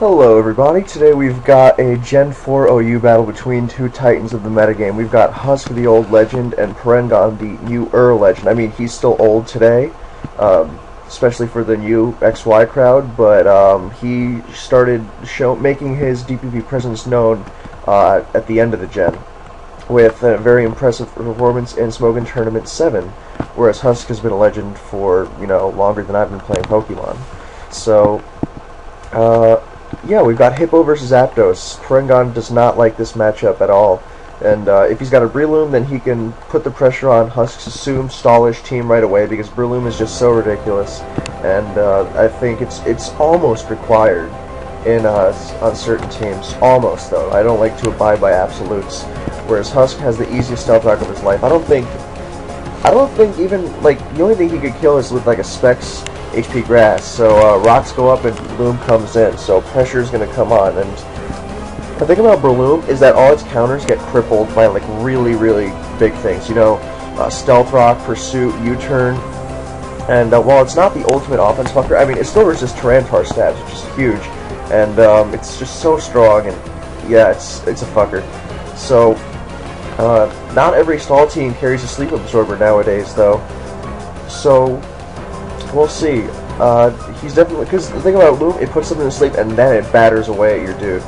Hello everybody, today we've got a Gen 4 OU battle between two titans of the metagame. We've got Husk, the old legend, and Parengon, the newer legend. I mean, he's still old today, especially for the new XY crowd, but he started making his DPP presence known at the end of the gen, with a very impressive performance in Smogon Tournament 7, whereas Husk has been a legend for, longer than I've been playing Pokemon. So, yeah, we've got Hippo versus Aptos. Parengon does not like this matchup at all. And if he's got a Breloom, then he can put the pressure on Husk's assumed stallish team right away, because Breloom is just so ridiculous. And I think it's almost required in on certain teams. Almost, though. I don't like to abide by absolutes. Whereas Husk has the easiest stealth rock of his life. I don't think even, the only thing he could kill is with, a Specs HP Grass, so rocks go up and Breloom comes in, so pressure is going to come on. And the thing about Breloom is that all its counters get crippled by really, really big things, Stealth Rock, Pursuit, U-Turn, and while it's not the ultimate offense fucker, I mean, it still resists Tyranitar stabs, which is huge, and it's just so strong, and yeah, it's a fucker. So, not every stall team carries a Sleep Absorber nowadays, though, so we'll see. He's definitely, because the thing about Loom, it puts something to sleep and then it batters away at your dude,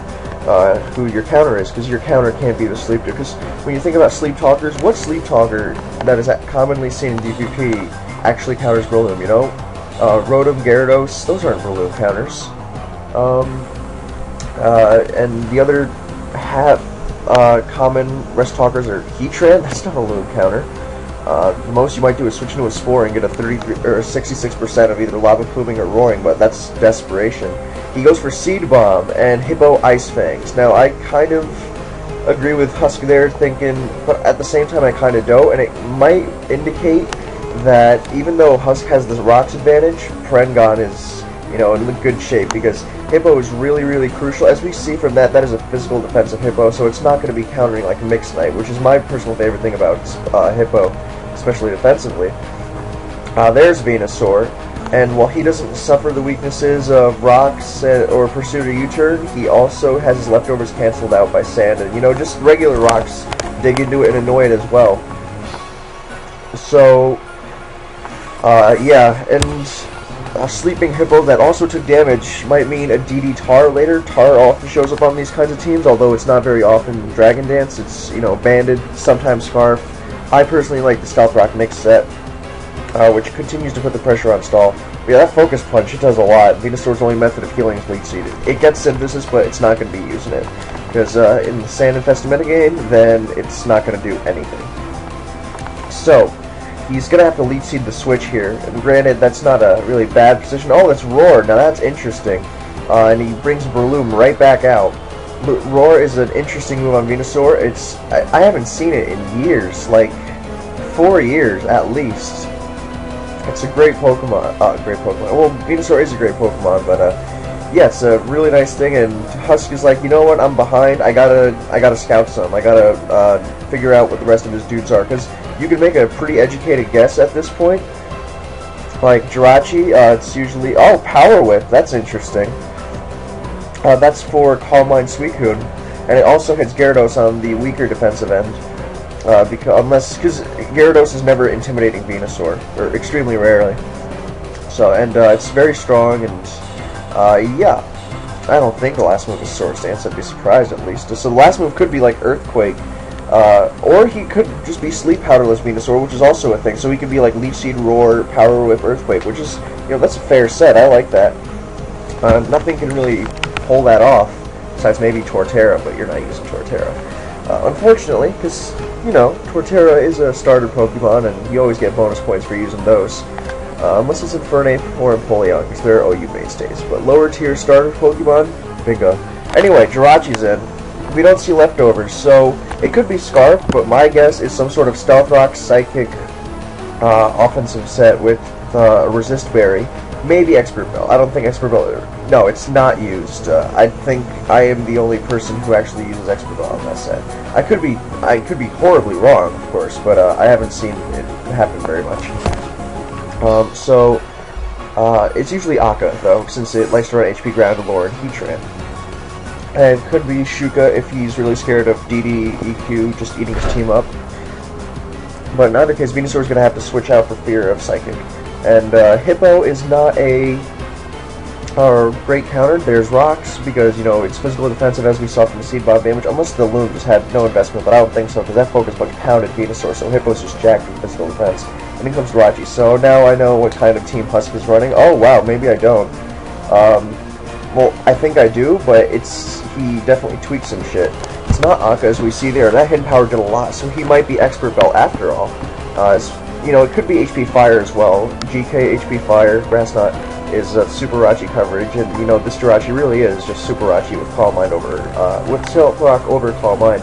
who your counter is, because your counter can't be the sleep dude. Because when you think about sleep talkers, what sleep talker that is commonly seen in DPP actually counters Breloom, Rotom, Gyarados, those aren't Breloom counters. And the other common rest talkers are Heatran, that's not a Loom counter. The most you might do is switch into a Spore and get a 33 or 66% of either Lava Pluming or Roaring, but that's desperation. He goes for Seed Bomb and Hippo Ice Fangs. Now, I kind of agree with Husk there, thinking, but at the same time I kind of don't, and it might indicate that even though Husk has the Rocks advantage, Parengon is, in good shape, because Hippo is really, really crucial. As we see from that is a physical defensive Hippo, so it's not going to be countering like Mixed Knight, which is my personal favorite thing about Hippo, especially defensively. There's Venusaur, and while he doesn't suffer the weaknesses of Rocks or Pursuit or U-Turn, he also has his leftovers canceled out by Sand, and just regular Rocks dig into it and annoy it as well. So, yeah, and a Sleeping Hippo that also took damage might mean a DD Tar later. Tar often shows up on these kinds of teams, although it's not very often Dragon Dance. It's, Banded, sometimes Scarf. I personally like the Stealth Rock mix set, which continues to put the pressure on Stall. But yeah, that Focus Punch, it does a lot. Venusaur's only method of healing is Leech Seed. It gets Synthesis, but it's not going to be using it. Because in the Sand Infested metagame, then it's not going to do anything. So, he's going to have to Leech Seed the switch here. And granted, that's not a really bad position. Oh, that's Roar. Now that's interesting. And he brings Breloom right back out. Roar is an interesting move on Venusaur. I haven't seen it in years. 4 years at least. It's a great Pokemon. Well, Venusaur is a great Pokemon, but yeah, it's a really nice thing. And Husk is like, you know what? I'm behind. I gotta scout some. I gotta figure out what the rest of his dudes are, because you can make a pretty educated guess at this point. Like Jirachi, it's usually Power Whip. That's interesting. That's for Calm Mind Suicune, and it also hits Gyarados on the weaker defensive end. Because Gyarados is never intimidating Venusaur, or extremely rarely. So, and it's very strong, and yeah, I don't think the last move is Sword Stance. I'd be surprised at least. So the last move could be like Earthquake, or he could just be Sleep Powderless Venusaur, which is also a thing. So he could be like Leech Seed, Roar, Power Whip, Earthquake, which is, that's a fair set. I like that. Nothing can really pull that off, besides maybe Torterra, but you're not using Torterra. Unfortunately, because, Torterra is a starter Pokemon, and you always get bonus points for using those. Unless it's Infernape or Empoleon, because they're OU mainstays. But lower tier starter Pokemon, bingo. Anyway, Jirachi's in. We don't see leftovers, so it could be Scarf, but my guess is some sort of Stealth Rock Psychic offensive set with Resist Berry. Maybe Expert Bell. I don't think Expert Bell... No, it's not used. I think I am the only person who actually uses Expert Bell on that set. I could be horribly wrong, of course, but I haven't seen it happen very much. So, it's usually Akka, though, since it likes to run HP Ground, Lure, and Heatran. And could be Shuka if he's really scared of DD EQ just eating his team up. But in either case, Venusaur's going to have to switch out for fear of Psychic. And Hippo is not a great counter. There's Rocks, because, you know, it's physical defensive as we saw from the Seed Bomb damage, unless the Loon just had no investment, but I don't think so, because that Focus Punch pounded Venusaur, so Hippo's just jacked with physical defense. And then comes Jirachi. So now I know what kind of team Husk is running. Oh, wow, maybe I don't. Well, I think I do, but he definitely tweaked some shit. It's not Anka, as we see there. That hidden power did a lot, so he might be Expert Belt after all. You know, it could be HP Fire as well. GK, HP Fire, Grass Knot is Super Rachi coverage, and you know, this Jirachi really is just Super Rachi with Calm Mind over, with Tilt Rock over Calm Mind.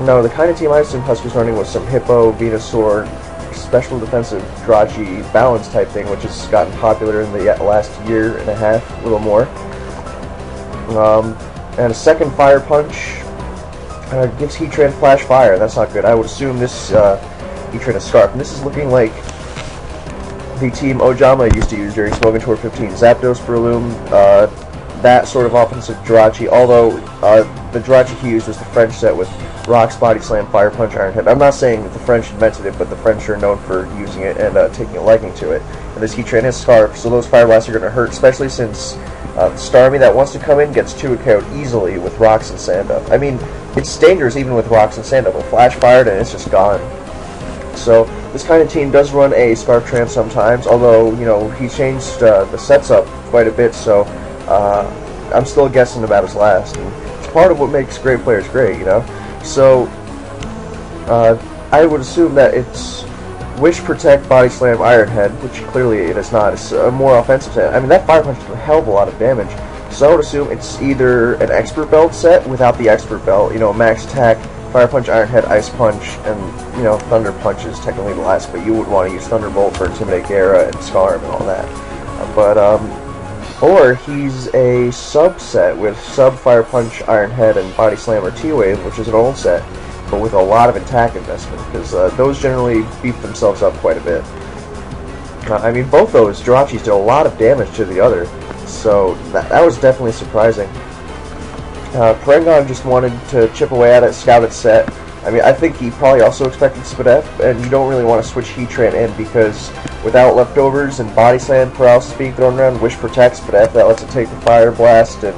Now, the kind of team I assume Husk was running was some Hippo, Venusaur, special defensive Jirachi balance type thing, which has gotten popular in the last year and a half, a little more. And a second Fire Punch gives Heatran Flash Fire. That's not good. I would assume this Heatran is Scarf, and this is looking like the team Ojama used to use during Smogon Tour 15. Zapdos, Breloom, that sort of offensive Jirachi, although the Jirachi he used was the French set with Rocks, Body Slam, Fire Punch, Iron Head. I'm not saying that the French invented it, but the French are known for using it and taking a liking to it. And this Heatran is Scarf, so those Fire Blasts are going to hurt, especially since Starmie that wants to come in gets 2 KO'd easily with Rocks and Sand Up. I mean, it's dangerous even with Rocks and Sand Up. With Flash Fired and it's just gone. So this kind of team does run a Scarf Trance sometimes, although, you know, he changed the sets up quite a bit, so I'm still guessing about his last. And it's part of what makes great players great, you know? So I would assume that it's Wish, Protect, Body Slam, Iron Head, which clearly it is not. It's a more offensive set. I mean, that Fire Punch did a hell of a lot of damage. So I would assume it's either an Expert Belt set without the Expert Belt, you know, Max Attack, Fire Punch, Iron Head, Ice Punch, and, you know, Thunder Punch is technically the last, but you would want to use Thunderbolt for Intimidate Gara and Scarm and all that. Or he's a subset with Sub, Fire Punch, Iron Head, and Body Slam or T-Wave, which is an old set, but with a lot of attack investment, because those generally beef themselves up quite a bit. I mean, both those Jirachis did a lot of damage to the other, so that was definitely surprising. Parengon just wanted to chip away at it, scout its set. I mean, I think he probably also expected Spadef, and you don't really want to switch Heatran in, because without leftovers and Body Slam paralysis being thrown around, Wish protects Spadef, that lets it take the Fire Blast, and,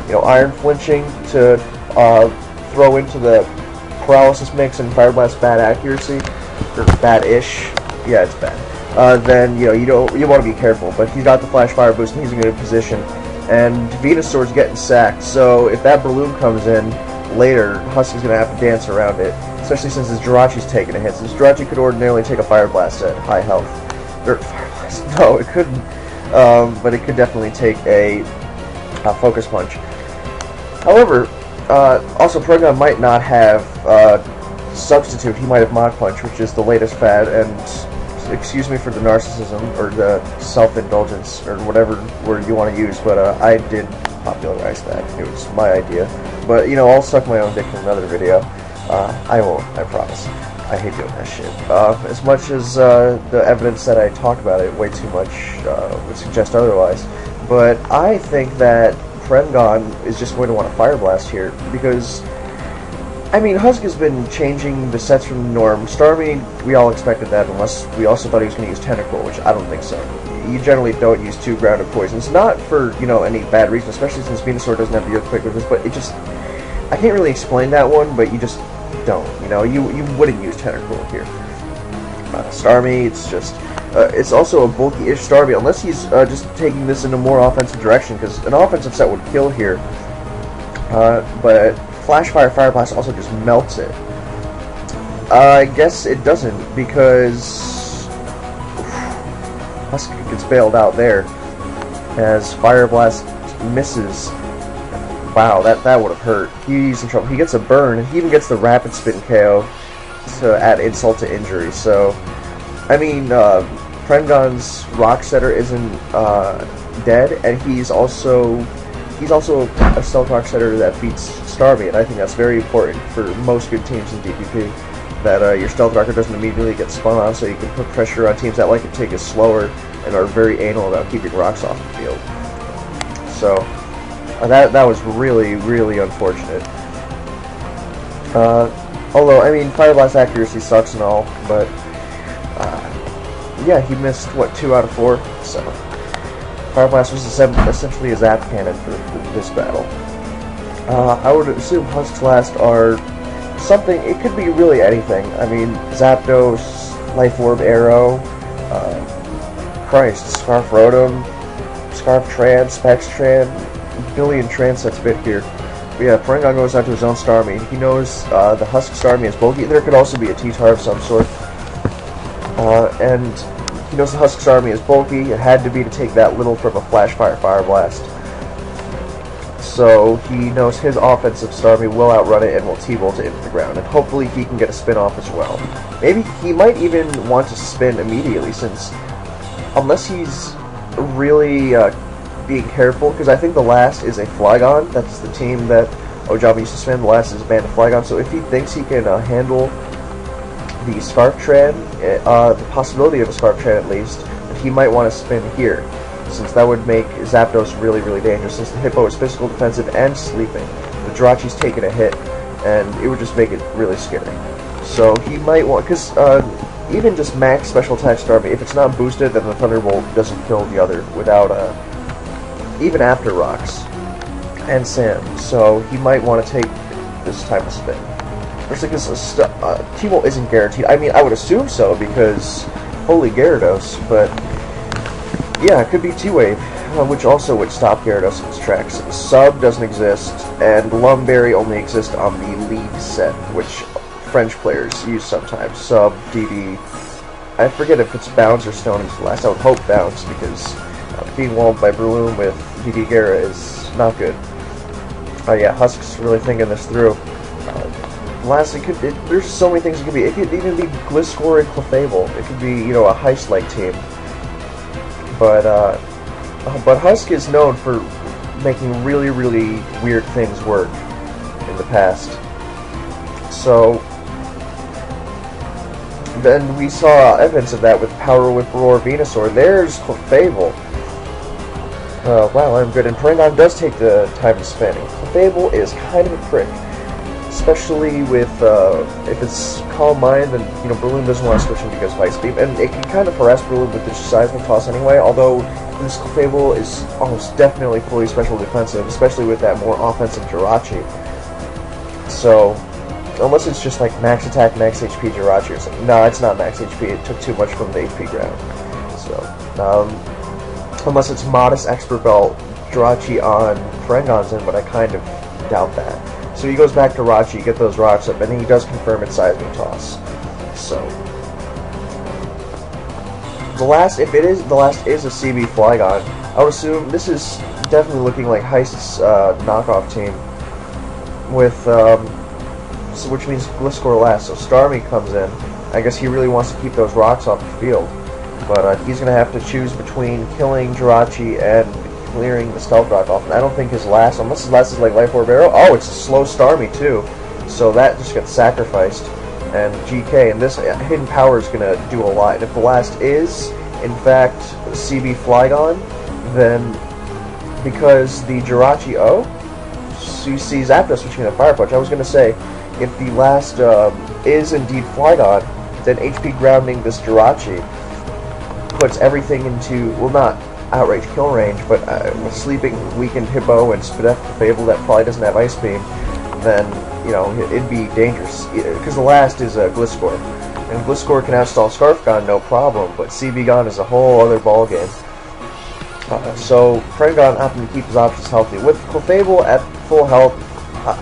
you know, Iron Flinching to throw into the paralysis mix and Fire Blast bad accuracy, or bad-ish, yeah, it's bad. Then, you know, you want to be careful, but he's got the Flash Fire Boost, and he's in a good position. And Venusaur's getting sacked, so if that Breloom comes in later, Husk is going to have to dance around it, especially since his Jirachi's taking a hit. This Jirachi could ordinarily take a Fire Blast at high health. Or, Fire Blast, no, it couldn't, but it could definitely take a Focus Punch. However, also Parengon might not have Substitute, he might have Mach Punch, which is the latest fad, and excuse me for the narcissism, or the self-indulgence, or whatever word you want to use, but I did popularize that. It was my idea. But, you know, I'll suck my own dick in another video. I won't, I promise. I hate doing that shit. As much as the evidence that I talk about it way too much would suggest otherwise. But I think that Parengon is just going to want to Fire Blast here, because I mean, Husk has been changing the sets from the norm. Starmie, we all expected that, unless we also thought he was going to use Tentacle, which I don't think so. You generally don't use 2 grounded poisons. Not for, you know, any bad reason, especially since Venusaur doesn't have the Earthquake with this, but it just, I can't really explain that one, but you just don't, you know, you wouldn't use Tentacle here. Starmie, it's just, it's also a bulky-ish Starmie, unless he's just taking this in a more offensive direction, because an offensive set would kill here, but Flash Fire Fire Blast also just melts it. I guess it doesn't, because Husk gets bailed out there as Fire Blast misses. Wow, that would have hurt. He's in trouble. He gets a burn, and he even gets the Rapid Spin KO to add insult to injury. So, I mean, Parengon's Rock Setter isn't dead, and he's also a Stealth Rock Setter that beats Starmie, and I think that's very important for most good teams in DPP, that your Stealth Rocker doesn't immediately get spun on, so you can put pressure on teams that like to take it slower and are very anal about keeping rocks off the field. So, That was really, really unfortunate. Although, I mean, Fire Blast accuracy sucks and all, but yeah, he missed, what, 2 out of 4? So, Fire Blast was essentially a zap cannon for this battle. I would assume Husk's last are something, it could be really anything. I mean, Zapdos, Life Orb Arrow, Christ, Scarf Rotom, Scarf Tran, Specs Tran, billion Tran sets fit here. But yeah, Porygon goes out to his own Starmie. He knows the Husk Starmie is bulky. There could also be a T-Tar of some sort. And he knows the Husk Starmie is bulky. It had to be to take that little from a Flash Fire Fire Blast. So he knows his offensive Starmie will outrun it and will T-Bolt it into the ground. And hopefully he can get a spin off as well. Maybe he might even want to spin immediately, since unless he's really being careful, because I think the last is a Flygon. That's the team that Ojaba used to spin. The last is a band of Flygon. So if he thinks he can handle the Scarf Tran, the possibility of a Scarf Tran at least, he might want to spin here, since that would make Zapdos really, really dangerous, since the Hippo is physical, defensive, and sleeping. The Jirachi's taking a hit, and it would just make it really scary. So he might want, because even just max special attack Starmie, if it's not boosted, then the Thunderbolt doesn't kill the other without even after Rocks and Sand. So he might want to take this type of spin. First, because T-Bolt isn't guaranteed. I mean, I would assume so, because holy Gyarados, but yeah, it could be T-Wave, which also would stop Gyarados in its tracks. Sub doesn't exist, and Lumberry only exists on the lead set, which French players use sometimes. Sub, DD, I forget if it's Bounce or Stone is the last. I would hope Bounce, because being walled by Breloom with DD Gyara is not good. Yeah, Husk's really thinking this through. Last, there's so many things it could be. It could even be Gliscor and Clefable. It could be, you know, a heist-like team. But Husk is known for making really, really weird things work in the past. So then we saw evidence of that with Power Whip Roar Venusaur. There's Clefable. Wow, I'm good. And Porygon does take the time to spin. Clefable is kind of a prick, especially with if it's Calm Mind, then you know Breloom doesn't want to switch him because of Ice Beam, and it can kind of harass Breloom with the Seismic Toss anyway. Although this Clefable is almost definitely fully special defensive, especially with that more offensive Jirachi. So unless it's just like max attack, max HP Jirachi or something. No, it's not max HP. It took too much from the HP ground. So unless it's modest Expert Belt Jirachi on Porygon's in, but I kind of doubt that. So he goes back to Rachi, get those rocks up, and then he does confirm its Seismic Toss. So the last is a CB Flygon. I would assume this is definitely looking like Heist's knockoff team, with so which means Gliscor last. So Starmie comes in. I guess he really wants to keep those rocks off the field, but he's going to have to choose between killing Jirachi and clearing the Stealth Rock off. And I don't think his last, unless his last is like Life Orb Arrow. Oh, it's a slow Starmie too, so that just gets sacrificed. And GK, and this hidden power is going to do a lot. And if the last is, in fact, CB Flygon, then because the Jirachi you see Zapdos switching to Fire Punch. I was going to say, if the last is indeed Flygon, then HP grounding this Jirachi puts everything into, well, not outright kill range, but with sleeping weakened Hippo and Spadef Fable that probably doesn't have Ice Beam, then, you know, it'd be dangerous. Because the last is Gliscor. And Gliscor can outstall Scarfgon, no problem, but CB-Gon is a whole other ballgame. So Porygon opting to keep his options healthy. With Clefable at full health,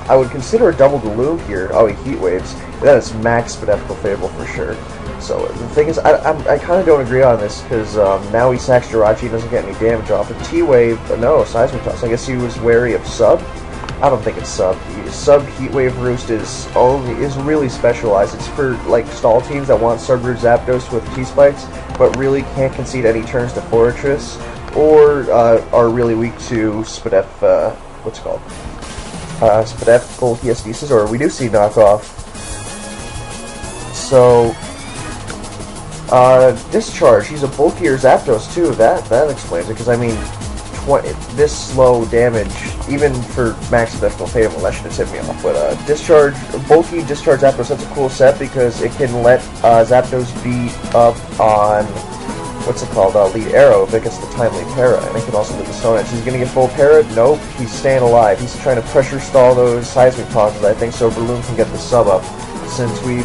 I would consider a double Gloom here. Oh, he Heat Waves. That is max Spadef Clefable for sure. So the thing is, I kind of don't agree on this, because now he sacks Jirachi and doesn't get any damage off. And T-Wave, no, Seismic Toss. I guess he was wary of Sub. I don't think it's Sub. Sub Heat Wave Roost is really specialized. It's for like stall teams that want Subroot Zapdos with T-Spikes, but really can't concede any turns to Fortress, or are really weak to Spadef, what's it called? Spadef Hiestosis, or we do see knockoff. So Discharge, he's a bulkier Zapdos too. That explains it, because I mean, this low damage, even for max effect Clefable, that should have tipped me off. But bulky discharge Zapdos, that's a cool set because it can let Zapdos beat up on what's it called, lead arrow if it gets the timely para, and it can also do the Stone Edge. He's gonna get full para? Nope, he's staying alive. He's trying to pressure stall those seismic tosses, I think, so Breloom can get the sub up, since we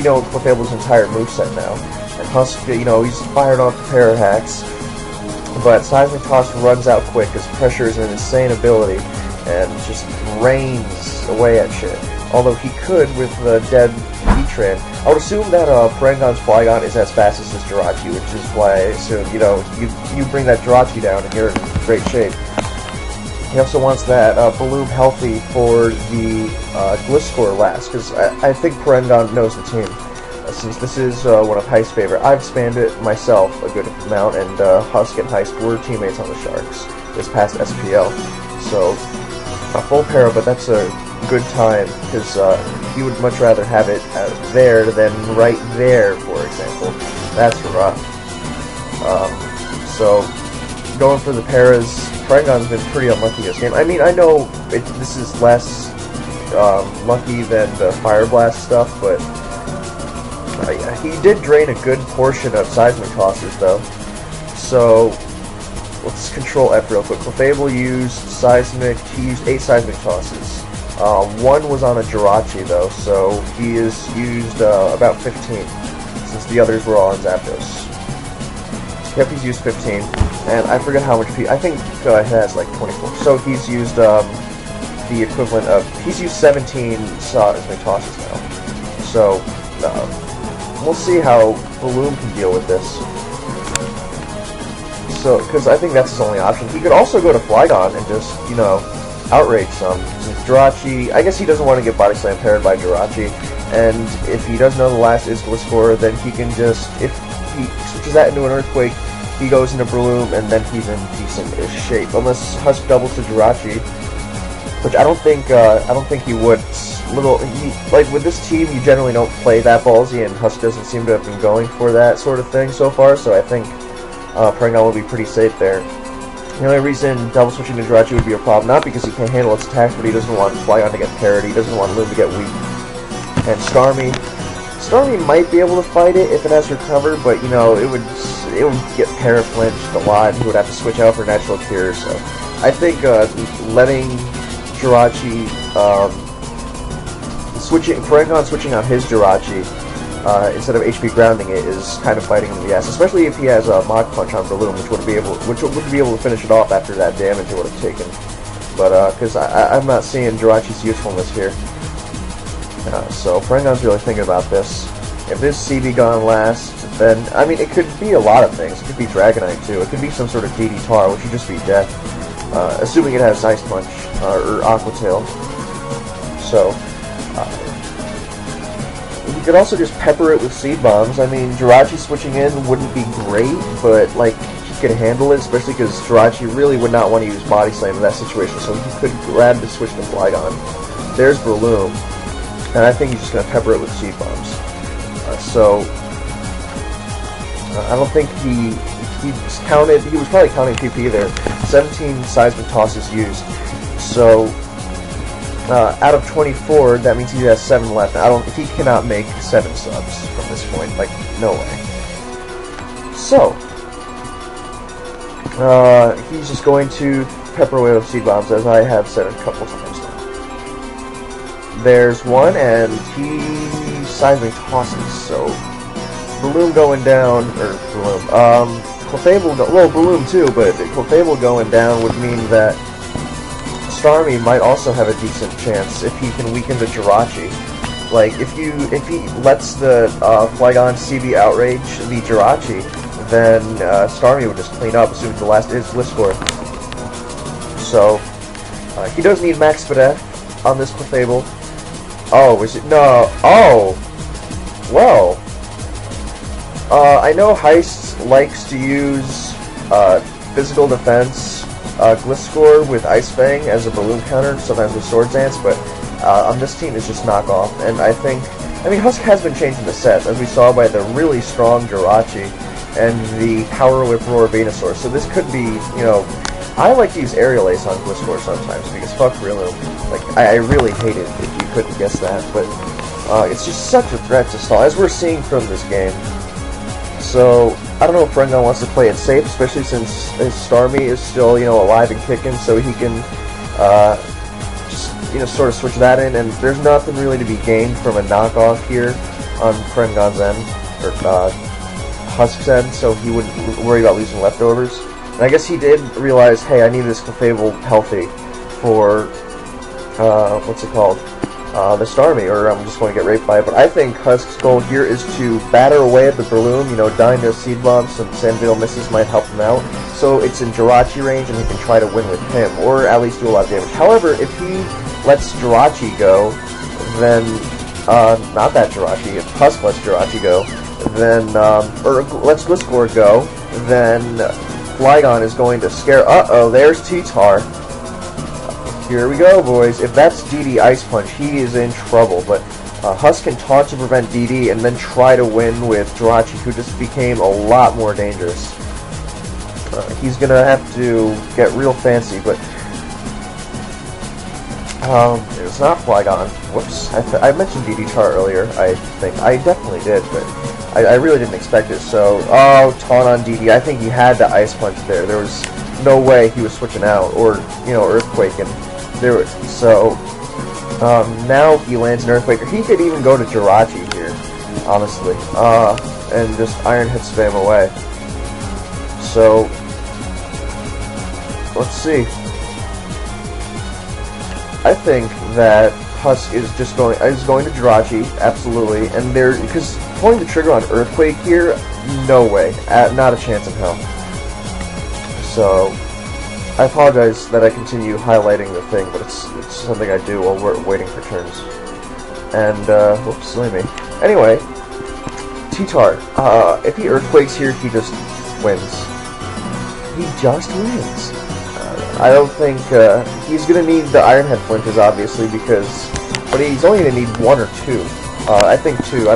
know Clefable's entire moveset now. And Husk, you know, he's fired off the para hacks, but seismic toss runs out quick because pressure is an insane ability, and just rains away at shit. Although he could with the dead E-Tran. I would assume that Parangon's Flygon is as fast as this Jirachi, which is why I assume, you know, you bring that Jirachi down and you're in great shape. He also wants that Breloom healthy for the Gliscor last, because I think Parangon knows the team. Since this is one of Heist's favorite, I've spammed it myself a good amount, and Husk and Heist were teammates on the Sharks this past SPL. So, a full para, but that's a good time, because he would much rather have it there than right there, for example. That's rough. So, going for the paras, Parangon's been pretty unlucky this game. I mean, I know this is less lucky than the Fire Blast stuff, but he did drain a good portion of Seismic Tosses, though. So, let's control F real quick. Clefable used Seismic, he used 8 Seismic Tosses. 1 was on a Jirachi, though, so he has used about 15, since the others were all on Zapdos. Yep, he's used 15, and I forget how much I think he has like 24. So he's used the equivalent of, he's used 17 Seismic Tosses now. So, we'll see how Breloom can deal with this. So, because I think that's his only option. He could also go to Flygon and just, you know, outrage some. Since Jirachi, I guess he doesn't want to get Body Slam paired by Jirachi, and if he does know the last is Gliscor, then he can just, if he switches that into an Earthquake, he goes into Breloom, and then he's in decent-ish shape. Unless Husk doubles to Jirachi, which I don't think he would. Like with this team, you generally don't play that ballsy, and Husk doesn't seem to have been going for that sort of thing so far. So I think Parangon will be pretty safe there. The only reason double switching to Jirachi would be a problem, not because he can't handle its attacks, but he doesn't want Flygon to get parried. He doesn't want Loom to get weak. And Starmie might be able to fight it if it has recovered, but you know it would get para-flinched a lot. He would have to switch out for natural cure. So I think letting Jirachi Parangon switching out his Jirachi instead of HP grounding it is kind of fighting him in the ass, especially if he has a Mach Punch on Breloom, which would be able to finish it off after that damage it would have taken. But because I'm not seeing Jirachi's usefulness here, so Parangon's really thinking about this. If this CB gone last, then I mean it could be a lot of things. It could be Dragonite too. It could be some sort of DD Tar, which would just be death, assuming it has Ice Punch or Aqua Tail. So. You could also just pepper it with Seed Bombs. I mean, Jirachi switching in wouldn't be great, but, like, he could handle it, especially because Jirachi really would not want to use Body Slam in that situation, so he could grab the switch to Flygon. There's Breloom, and I think he's just going to pepper it with Seed Bombs. I don't think he was probably counting PP there. 17 Seismic Tosses used, so out of 24, that means he has 7 left. He cannot make 7 subs from this point. Like, no way. So, he's just going to pepper away with Seed Bombs, as I have said a couple times now. There's one, and he Seismic Tosses, so Breloom going down, or Breloom, Clefable, well, Breloom too, but Clefable going down would mean that Starmie might also have a decent chance if he can weaken the Jirachi. Like, if he lets the Flygon CB outrage the Jirachi, then Starmie would just clean up, assuming the last is Gliscor. So, he does need Max Spadef on this Clefable. Oh, is it? No. Oh! Well. I know Heist likes to use physical defense Gliscor with Ice Fang as a balloon counter, sometimes with Sword Dance, but on this team it's just knockoff. And I mean, Husk has been changing the sets, as we saw by the really strong Jirachi and the Power Whip Roar Venusaur. So this could be, you know, I like to use Aerial Ace on Gliscor sometimes, because fuck Rillaboom. Like, I really hate it if you couldn't guess that, but it's just such a threat to stall, as we're seeing from this game. So, I don't know if Rengar wants to play it safe, especially since his Starmie is still, you know, alive and kicking, so he can, just, you know, sort of switch that in, and there's nothing really to be gained from a knockoff here on Rengar's end, or, Husk's end, so he wouldn't worry about losing leftovers. And I guess he did realize, hey, I need this Clefable healthy for, what's it called? The Starmie, or I'm just going to get raped by it. But I think Husk's goal here is to batter away at the Breloom, you know, dying to Seed Bomb, some Sandville misses might help him out. So it's in Jirachi range, and he can try to win with him, or at least do a lot of damage. However, if he lets Jirachi go, then, not that Jirachi, if Husk lets Jirachi go, then, or lets Gliscor go, then Flygon is going to scare, there's T-Tar. Here we go, boys. If that's DD Ice Punch, he is in trouble, but Husk can taunt to prevent DD and then try to win with Jirachi, who just became a lot more dangerous. He's gonna have to get real fancy, but it's not Flygon. Whoops. I mentioned DD Tar earlier, I think. I definitely did, but I really didn't expect it, so... Oh, taunt on DD. I think he had the Ice Punch there. There was no way he was switching out, or, you know, Earthquake, and there was... So, now he lands an Earthquake. He could even go to Jirachi here, honestly, and just Iron Hit spam away. So, let's see. I think that Husk is just going to Jirachi, absolutely, and because pulling the trigger on Earthquake here, no way, not a chance in hell. So, I apologize that I continue highlighting the thing, but it's something I do while we're waiting for turns. And whoops, silly me. Anyway, T-Tar, if he Earthquakes here, he just wins. He just wins. I don't think, he's gonna need the Iron Head flinches, obviously, but he's only gonna need 1 or 2. I think 2,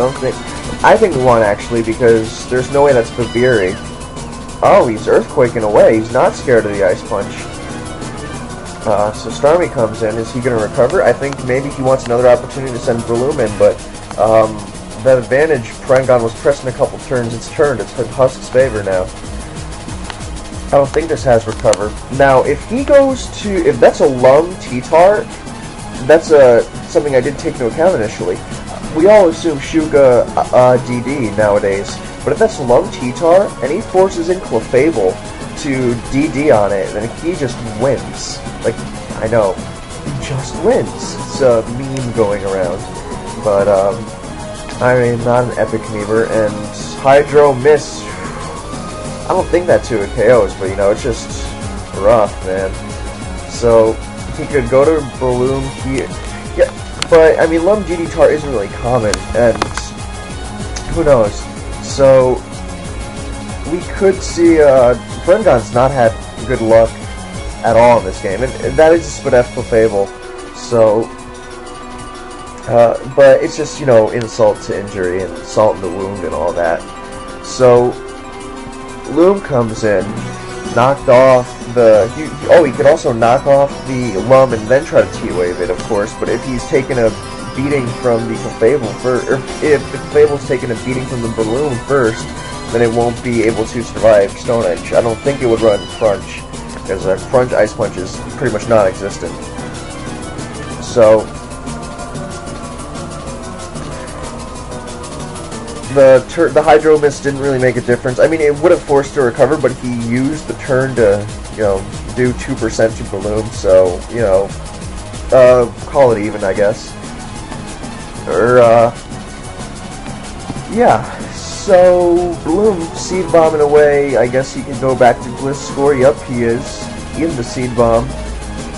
I think 1, actually, because there's no way that's Babiri. Oh, he's Earthquaking away, he's not scared of the Ice Punch. So Starmie comes in, is he gonna recover? I think maybe he wants another opportunity to send Breloom in, but, that advantage Porygon was pressing a couple turns, it's turned, it's in Husk's favor now. I don't think this has recover. Now, if that's a Lum T-Tar, that's something I did take into account initially. We all assume Shuka DD nowadays, but if that's Lum T-Tar, and he forces in Clefable to DD on it, then he just wins. Like, I know, he just wins. It's a meme going around. But, I mean, not an Epic Meaver, and Hydro Miss. I don't think that 2 KOs, but, you know, it's just rough, man. So, he could go to Breloom here. Yeah, but, I mean, Lum DD Tar isn't really common, and who knows. So, we could see, Porygon's not had good luck at all in this game, and that is just Spadef Clefable. So, but it's just, you know, insult to injury and salt in the wound and all that. So, Loom comes in, knocked off he could also knock off the Lum and then try to T-Wave it, of course, but if he's taken a beating from the Clefable if the Clefable's taken a beating from the Breloom first, then it won't be able to survive Stone Edge. I don't think it would run Crunch, because Crunch Ice Punch is pretty much non-existent. So, the Hydro Miss didn't really make a difference. I mean, it would have forced a recover, but he used the turn to, you know, do 2% to Breloom, so, you know, call it even, I guess. Or, yeah. So, Breloom Seed Bombing away. I guess he can go back to Gliscor. Yup, he is in the Seed Bomb.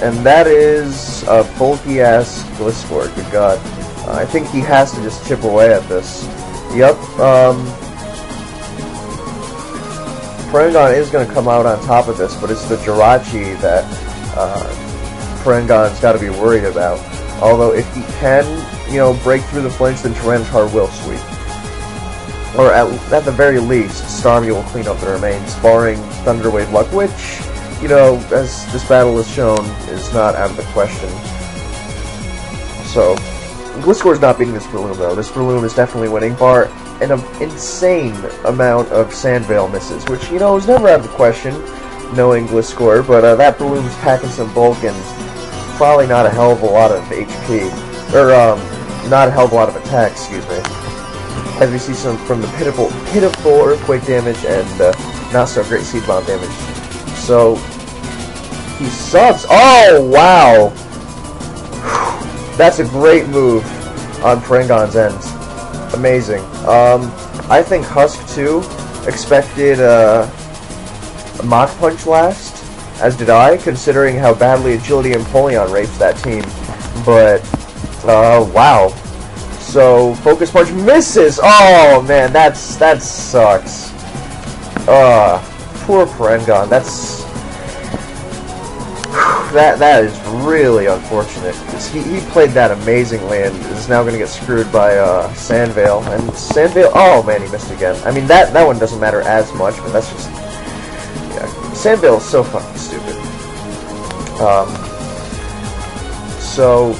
And that is a bulky-ass Gliscor. Good God. I think he has to just chip away at this. Yup, Porygon is going to come out on top of this, but it's the Jirachi that Porygon's got to be worried about. Although, if he can, you know, break through the flinch, then Tyranitar will sweep. Or at the very least, Starmie will clean up the remains, barring Thunder Wave Luck, which you know, as this battle is shown, is not out of the question. So, Gliscor's not beating this Breloom, though. This Breloom is definitely winning, bar an insane amount of Sandveil misses, which, you know, is never out of the question, knowing Gliscor, but that Breloom's packing some bulk and probably not a hell of a lot of HP, or, not a hell of a lot of attack, excuse me. As we see some from the pitiful Earthquake damage and not so great Seed Bomb damage. So, he subs. Oh, wow! That's a great move on Parangon's end. Amazing. I think Husk, too, expected a Mach Punch last, as did I, considering how badly Agility and Empoleon raped that team. But, wow. So, Focus Punch misses! Oh, man, that sucks. Poor Parangon. That is really unfortunate, because he played that amazingly and is now going to get screwed by Sandveil. And Sandveil, oh man, he missed again. I mean, that one doesn't matter as much, but that's just, yeah, Sandveil is so fucking stupid. So,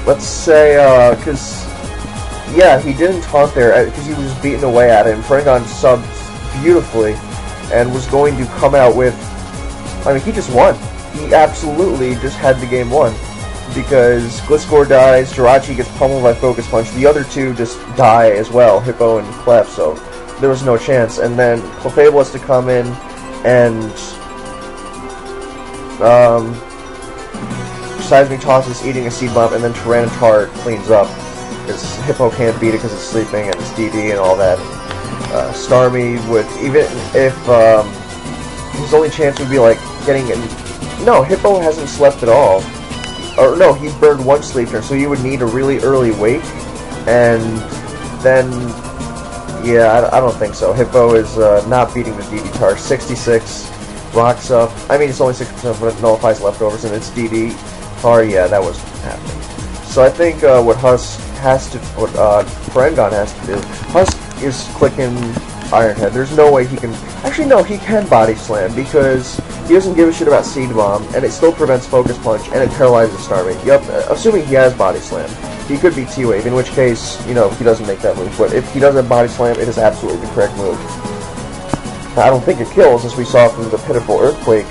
let's say, because, yeah, he didn't taunt there, because he was beaten away at it, and Parangon subbed beautifully, and was going to come out with, I mean, he just won. He absolutely just had the game won. Because Gliscor dies, Jirachi gets pummeled by Focus Punch, the other two just die as well, Hippo and Clef, so there was no chance. And then Clefable has to come in and Seismic Toss is eating a Seed Bomb, and then Tyranitar cleans up. Because Hippo can't beat it because it's sleeping and it's DD and all that. Starmie would, even if his only chance would be like getting in. No, Hippo hasn't slept at all. Or no, he's burned one sleep turn, so you would need a really early wake. And then, yeah, I don't think so. Hippo is not beating the DD Tar. 66, rocks up. I mean, it's only 6%, but it nullifies leftovers, and it's DD Tar. Yeah, that wasn't happening. So I think what Husk has to, what Parangon has to do, Husk is clicking Iron Head. There's no way he can... Actually, no, he can Body Slam, because he doesn't give a shit about Seed Bomb, and it still prevents Focus Punch, and it paralyzes Starmie. Yup, assuming he has Body Slam. He could be T-Wave, in which case, you know, he doesn't make that move. But if he doesn't Body Slam, it is absolutely the correct move. I don't think it kills, as we saw from the pitiful Earthquake.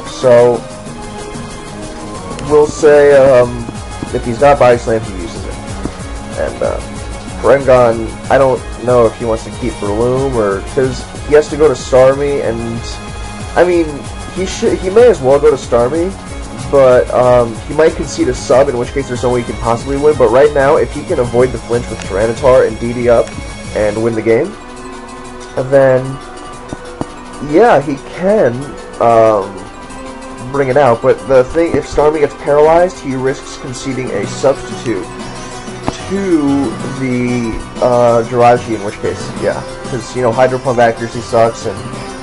So, we'll say, if he's not Body Slam, he uses it. And, Parangon, I don't know if he wants to keep Breloom, or because he has to go to Starmie, and I mean, he may as well go to Starmie, but he might concede a sub, in which case there's no way he can possibly win. But right now, if he can avoid the flinch with Tyranitar and DD up and win the game, then yeah, he can bring it out. But the thing, if Starmie gets paralyzed, he risks conceding a substitute to the Jirachi, in which case, yeah, because, you know, Hydro Pump accuracy sucks, and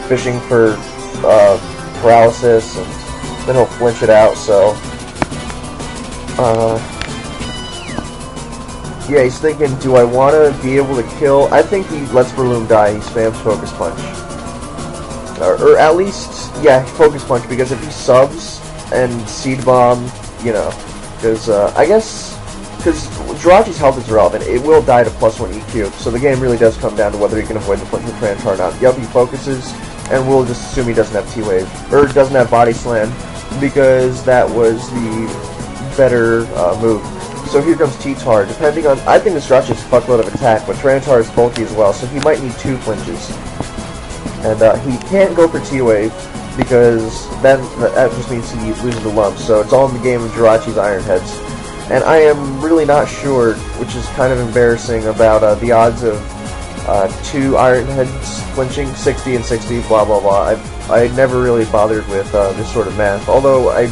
fishing for paralysis, and then he'll flinch it out, so yeah, he's thinking, do I want to be able to kill? I think he lets Breloom die, he spams Focus Punch, or at least, yeah, Focus Punch, because if he subs and Seed Bomb, you know, because I guess, because Jirachi's health is irrelevant, it will die to +1 EQ, so the game really does come down to whether he can avoid the flinch with Tyranitar or not. Yup, he focuses, and we'll just assume he doesn't have T-Wave, or doesn't have Body Slam, because that was the better move. So here comes T-Tar, depending on, I think this Jirachi has a fuckload of attack, but Tyranitar is bulky as well, so he might need 2 flinches. And he can't go for T-Wave, because then that just means he loses the lump, so it's all in the game of Jirachi's Iron Heads. And I am really not sure, which is kind of embarrassing, about the odds of 2 Iron Heads flinching, 60 and 60, blah blah blah. I never really bothered with this sort of math, although I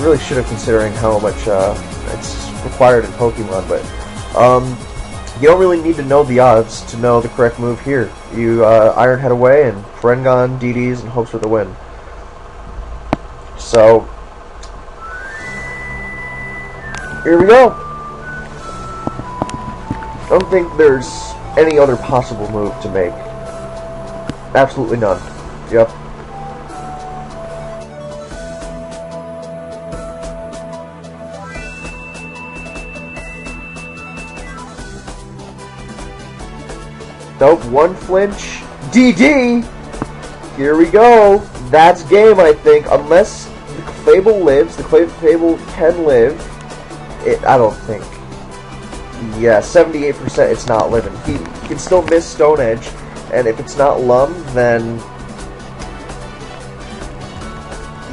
really should have, considering how much it's required in Pokemon, but you don't really need to know the odds to know the correct move here. You Iron Head away, and Parangon DDs and hopes for the win. So, here we go. I don't think there's any other possible move to make. Absolutely none. Yep. Nope, one flinch. DD! Here we go. That's game, I think. Unless the Fable lives. The Fable can live. I don't think. Yeah, 78% it's not living. He can still miss Stone Edge. And if it's not Lum, then...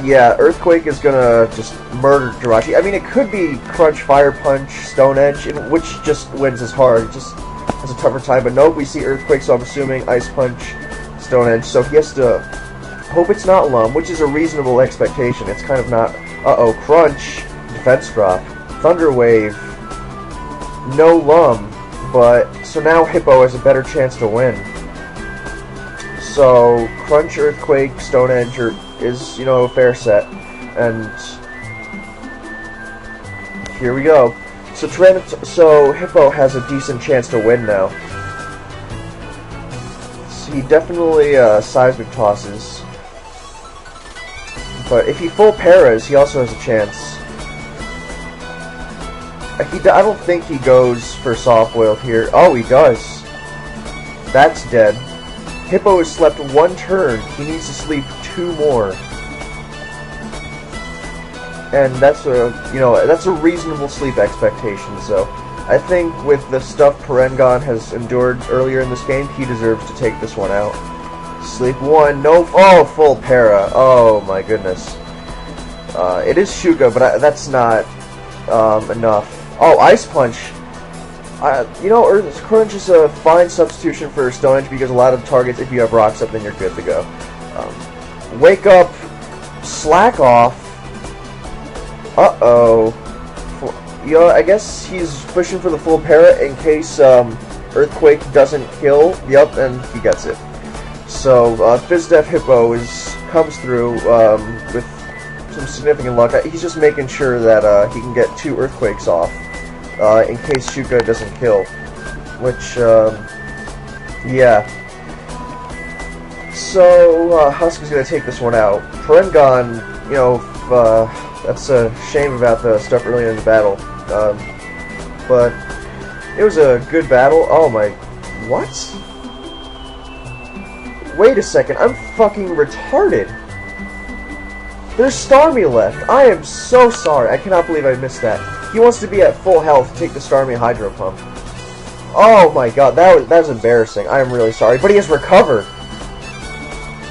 yeah, Earthquake is gonna just murder Jirachi. I mean, it could be Crunch, Fire Punch, Stone Edge, which just wins as hard. It just has a tougher time. But nope, we see Earthquake, so I'm assuming Ice Punch, Stone Edge. So he has to hope it's not Lum, which is a reasonable expectation. It's kind of not... uh-oh, Crunch, Defense Drop, Thunder Wave, no Lum. But, so now Hippo has a better chance to win. So, Crunch, Earthquake, Stone Edge is, you know, a fair set. And here we go. So Hippo has a decent chance to win now. So he definitely seismic tosses. But if he full paras, he also has a chance. I don't think he goes for soft boiled here. Oh, he does. That's dead. Hippo has slept one turn. He needs to sleep 2 more. And that's a reasonable sleep expectation. So I think with the stuff Parengon has endured earlier in this game, he deserves to take this one out. Sleep 1, no, oh, full para. Oh my goodness. It is Shuka, but that's not enough. Oh, Ice Punch. You know, Earth Crunch is a fine substitution for Stone Edge because a lot of targets, if you have rocks up, then you're good to go. Wake Up, Slack Off. Uh-oh. You know, I guess he's pushing for the full para in case Earthquake doesn't kill. Yep, and he gets it. So, Fizdef Hippo comes through with some significant luck. He's just making sure that he can get 2 Earthquakes off. In case Shuka doesn't kill. Which, yeah. So, Husk is going to take this one out. Parengon, you know, that's a shame about the stuff earlier in the battle. But, it was a good battle. Oh my... what? Wait a second, I'm fucking retarded! There's Starmie left! I am so sorry, I cannot believe I missed that. He wants to be at full health to take the Starmie Hydro Pump. Oh my god, that was embarrassing. I am really sorry. But he has recovered.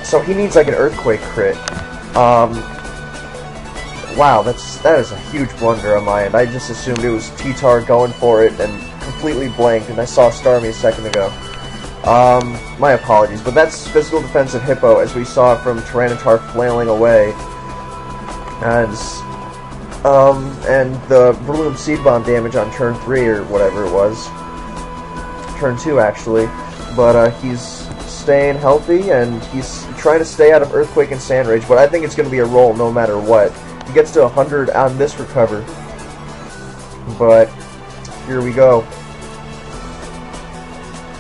So he needs like an Earthquake crit. Wow, that is a huge blunder on my end. I just assumed it was T-Tar going for it and completely blanked, and I saw Starmie a second ago. My apologies, but that's physical defensive Hippo, as we saw from Tyranitar flailing away. And the Breloom Seed Bomb damage on turn 3 or whatever it was. Turn 2 actually. But he's staying healthy and he's trying to stay out of Earthquake and Sand Rage, but I think it's going to be a roll no matter what. He gets to 100 on this recover. But here we go.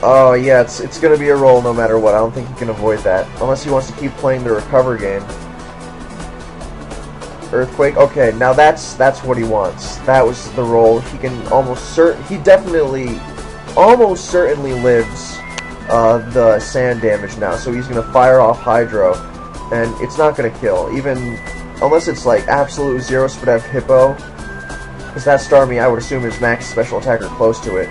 Oh yeah, it's going to be a roll no matter what. I don't think he can avoid that. Unless he wants to keep playing the recover game. Earthquake. Okay, now that's what he wants. That was the roll. He can he definitely almost certainly lives the sand damage now. So he's gonna fire off Hydro, and it's not gonna kill, even unless it's like absolute 0 Spadef Hippo. Because that Starmie, I would assume, is max special attack or close to it.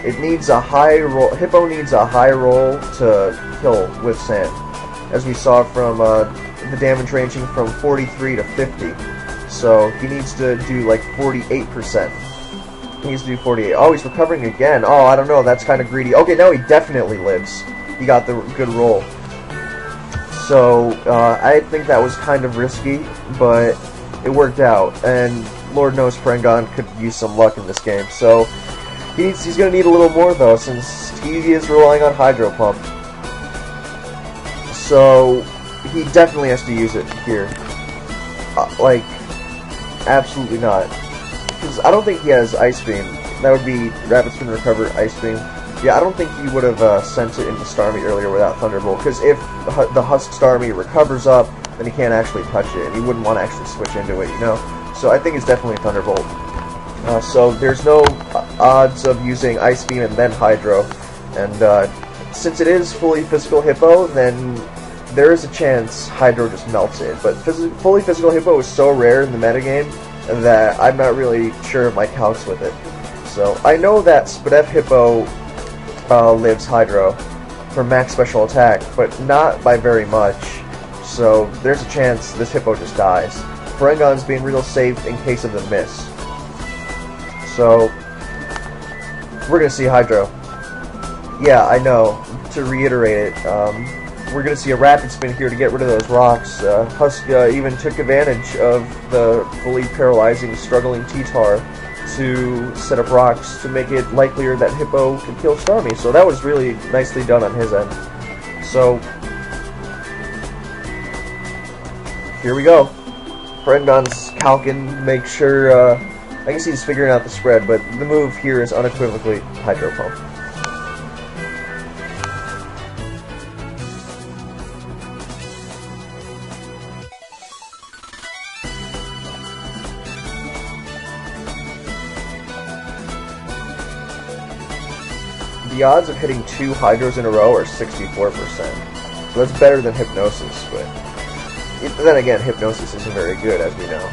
It needs a high roll. Hippo needs a high roll to kill with sand, as we saw from the damage ranging from 43 to 50. So he needs to do like 48%. He needs to do 48. Oh, he's recovering again. Oh, I don't know. That's kind of greedy. Okay, now he definitely lives. He got the good roll. So I think that was kind of risky, but it worked out. And Lord knows Parengon could use some luck in this game. So he's going to need a little more, though, since he is relying on Hydro Pump. So he definitely has to use it here. Like, absolutely not. Because I don't think he has Ice Beam. That would be Rapid Spin Recover, Ice Beam. Yeah, I don't think he would have sent it into Starmie earlier without Thunderbolt. Because if the Husk Starmie recovers up, then he can't actually touch it. And he wouldn't want to actually switch into it, you know? So I think it's definitely Thunderbolt. So there's no odds of using Ice Beam and then Hydro. And since it is fully physical Hippo, then there is a chance Hydro just melts it. But fully physical Hippo is so rare in the metagame that I'm not really sure of my calcs with it. So I know that Spadef Hippo lives Hydro for max special attack, but not by very much. So there's a chance this Hippo just dies. Farengon's being real safe in case of the miss. So we're gonna see Hydro. Yeah, I know. To reiterate it, we're going to see a rapid spin here to get rid of those rocks. Husk even took advantage of the fully paralyzing, struggling T-Tar to set up rocks to make it likelier that Hippo could kill Starmie. So that was really nicely done on his end. So here we go. Farengon's calcing, make sure, I guess he's figuring out the spread, but the move here is unequivocally Hydro Pump. The odds of hitting 2 Hydros in a row are 64%. So that's better than Hypnosis, but then again, Hypnosis isn't very good, as we know.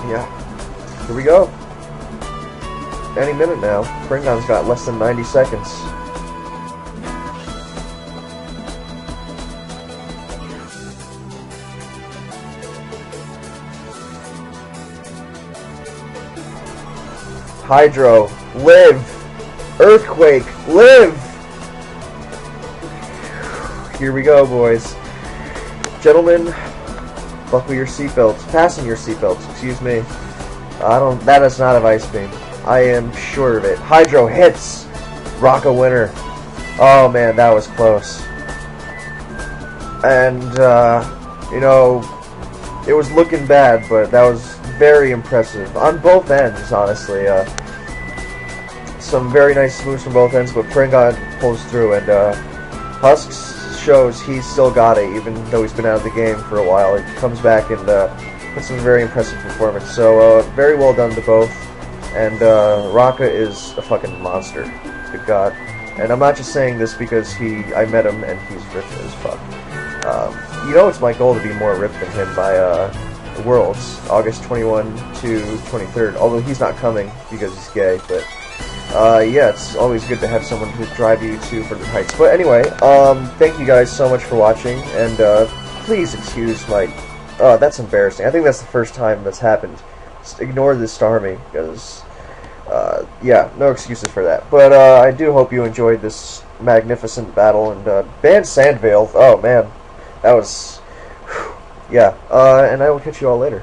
Yeah. Here we go. Any minute now. Farengon's got less than 90 seconds. Hydro, live! Earthquake, live! Here we go, boys. Gentlemen, buckle your seatbelts. Fasten your seatbelts, excuse me. That is not a Ice Beam. I am sure of it. Hydro hits! Rocka winner. Oh man, that was close. And, you know, it was looking bad, but that was very impressive. On both ends, honestly. Some very nice moves from both ends, but Farengon pulls through, and Husk shows he's still got it, even though he's been out of the game for a while. He comes back and puts in a very impressive performance. So, very well done to both. And Rocka is a fucking monster. Good God. And I'm not just saying this because I met him and he's ripped as fuck. You know it's my goal to be more ripped than him by Worlds, August 21 to 23rd, although he's not coming because he's gay, but yeah, it's always good to have someone to drive you to further heights. But anyway, thank you guys so much for watching, and please excuse my, that's embarrassing. I think that's the first time that's happened. Just ignore this Starmie, because, yeah, no excuses for that. But I do hope you enjoyed this magnificent battle, and ban Sandvale, oh man, that was, yeah, and I will catch you all later.